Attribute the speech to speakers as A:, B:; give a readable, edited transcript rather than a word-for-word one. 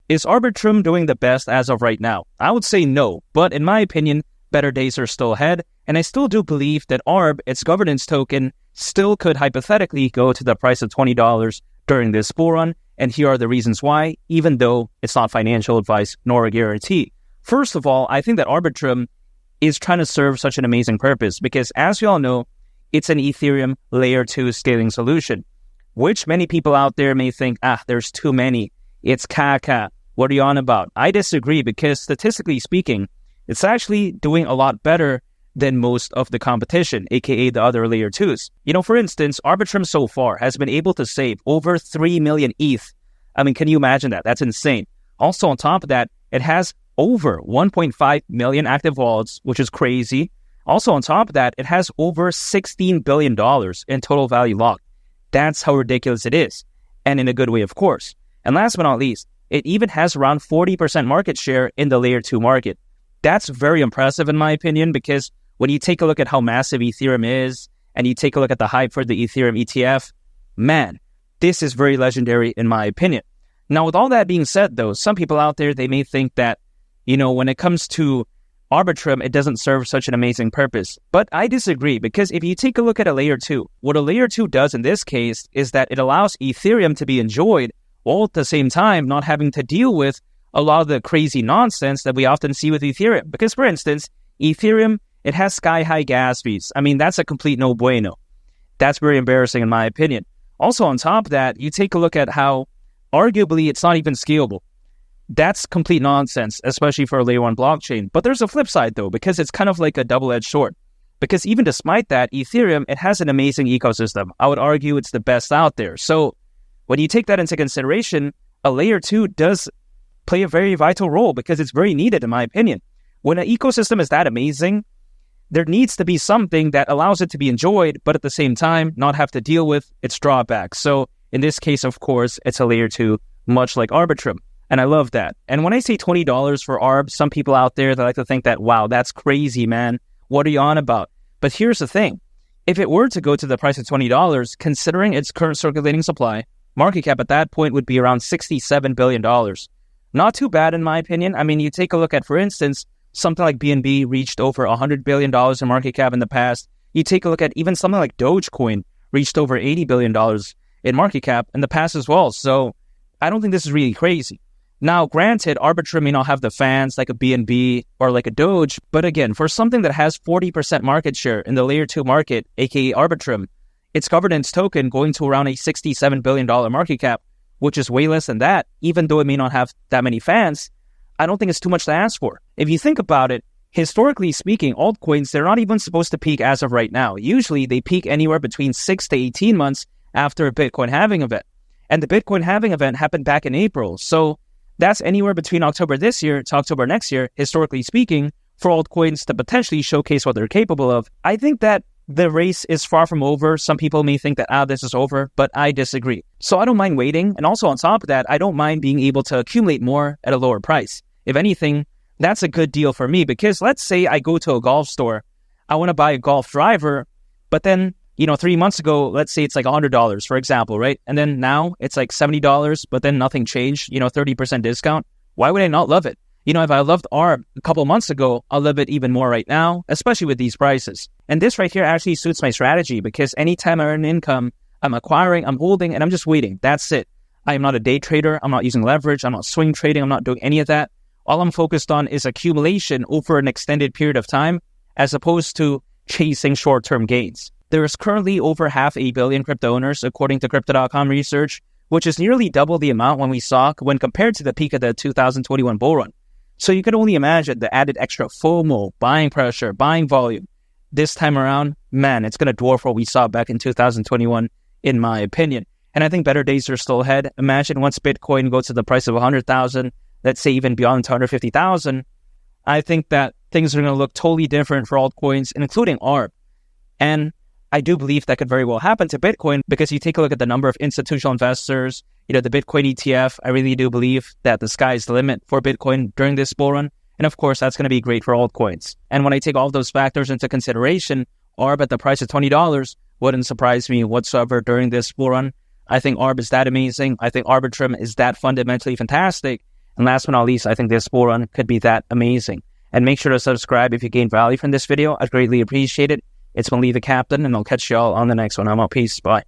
A: Is Arbitrum doing the best as of right now? I would say no, but in my opinion, better days are still ahead, and I still do believe that ARB, its governance token, still could hypothetically go to the price of $20 during this bull run, and here are the reasons why, even though it's not financial advice nor a guarantee. First of all, I think that Arbitrum is trying to serve such an amazing purpose because, as we all know, it's an Ethereum layer 2 scaling solution, which many people out there may think, there's too many. It's caca. What are you on about? I disagree because statistically speaking, it's actually doing a lot better than most of the competition, aka the other layer 2s. For instance, Arbitrum so far has been able to save over 3 million ETH. I mean, can you imagine that? That's insane. Also, on top of that, it has over 1.5 million active wallets, which is crazy. Also, on top of that, it has over $16 billion in total value locked. That's how ridiculous it is. And in a good way, of course. And last but not least, it even has around 40% market share in the layer 2 market. That's very impressive in my opinion, because when you take a look at how massive Ethereum is, and you take a look at the hype for the Ethereum ETF, man, this is very legendary in my opinion. Now, with all that being said, though, some people out there, they may think that, when it comes to Arbitrum, it doesn't serve such an amazing purpose. But I disagree, because if you take a look at a layer 2, what a layer 2 does in this case is that it allows Ethereum to be enjoyed while at the same time not having to deal with a lot of the crazy nonsense that we often see with Ethereum. Because, for instance, Ethereum, it has sky-high gas fees. I mean, that's a complete no bueno. That's very embarrassing in my opinion. Also, on top of that, you take a look at how, arguably, it's not even scalable. That's complete nonsense, especially for a layer 1 blockchain. But there's a flip side, though, because it's kind of like a double-edged sword. Because even despite that, Ethereum, it has an amazing ecosystem. I would argue it's the best out there. So when you take that into consideration, a layer 2 does play a very vital role because it's very needed, in my opinion. When an ecosystem is that amazing, there needs to be something that allows it to be enjoyed, but at the same time, not have to deal with its drawbacks. So in this case, of course, it's a layer 2, much like Arbitrum. And I love that. And when I say $20 for ARB, some people out there, they like to think that, wow, that's crazy, man. What are you on about? But here's the thing. If it were to go to the price of $20, considering its current circulating supply, market cap at that point would be around $67 billion. Not too bad in my opinion. I mean, you take a look at, for instance, something like BNB reached over $100 billion in market cap in the past. You take a look at even something like Dogecoin reached over $80 billion in market cap in the past as well. So I don't think this is really crazy. Now, granted, Arbitrum may not have the fans like a BNB or like a Doge, but again, for something that has 40% market share in the layer 2 market, aka Arbitrum, its governance token going to around a $67 billion market cap, which is way less than that, even though it may not have that many fans, I don't think it's too much to ask for. If you think about it, historically speaking, altcoins, they're not even supposed to peak as of right now. Usually, they peak anywhere between 6 to 18 months after a Bitcoin halving event. And the Bitcoin halving event happened back in April. So that's anywhere between October this year to October next year, historically speaking, for altcoins to potentially showcase what they're capable of. I think that the race is far from over. Some people may think that, this is over, but I disagree. So I don't mind waiting. And also on top of that, I don't mind being able to accumulate more at a lower price. If anything, that's a good deal for me because let's say I go to a golf store, I want to buy a golf driver, but then, 3 months ago, let's say it's like $100, for example, right? And then now it's like $70, but then nothing changed, 30% discount. Why would I not love it? If I loved ARB a couple months ago, I'll love it even more right now, especially with these prices. And this right here actually suits my strategy because anytime I earn income, I'm acquiring, I'm holding, and I'm just waiting. That's it. I am not a day trader. I'm not using leverage. I'm not swing trading. I'm not doing any of that. All I'm focused on is accumulation over an extended period of time, as opposed to chasing short-term gains. There is currently over 500 million crypto owners, according to Crypto.com research, which is nearly double the amount when we saw when compared to the peak of the 2021 bull run. So you can only imagine the added extra FOMO, buying pressure, buying volume. This time around, man, it's going to dwarf what we saw back in 2021, in my opinion. And I think better days are still ahead. Imagine once Bitcoin goes to the price of 100,000, let's say even beyond 250,000, I think that things are going to look totally different for altcoins, including ARB. And I do believe that could very well happen to Bitcoin because you take a look at the number of institutional investors, the Bitcoin ETF, I really do believe that the sky is the limit for Bitcoin during this bull run. And of course, that's going to be great for altcoins. And when I take all of those factors into consideration, ARB at the price of $20 wouldn't surprise me whatsoever during this bull run. I think ARB is that amazing. I think Arbitrum is that fundamentally fantastic. And last but not least, I think this bull run could be that amazing. And make sure to subscribe if you gained value from this video. I'd greatly appreciate it. It's been Lee the Captain, and I'll catch y'all on the next one. I'm out. Peace. Bye.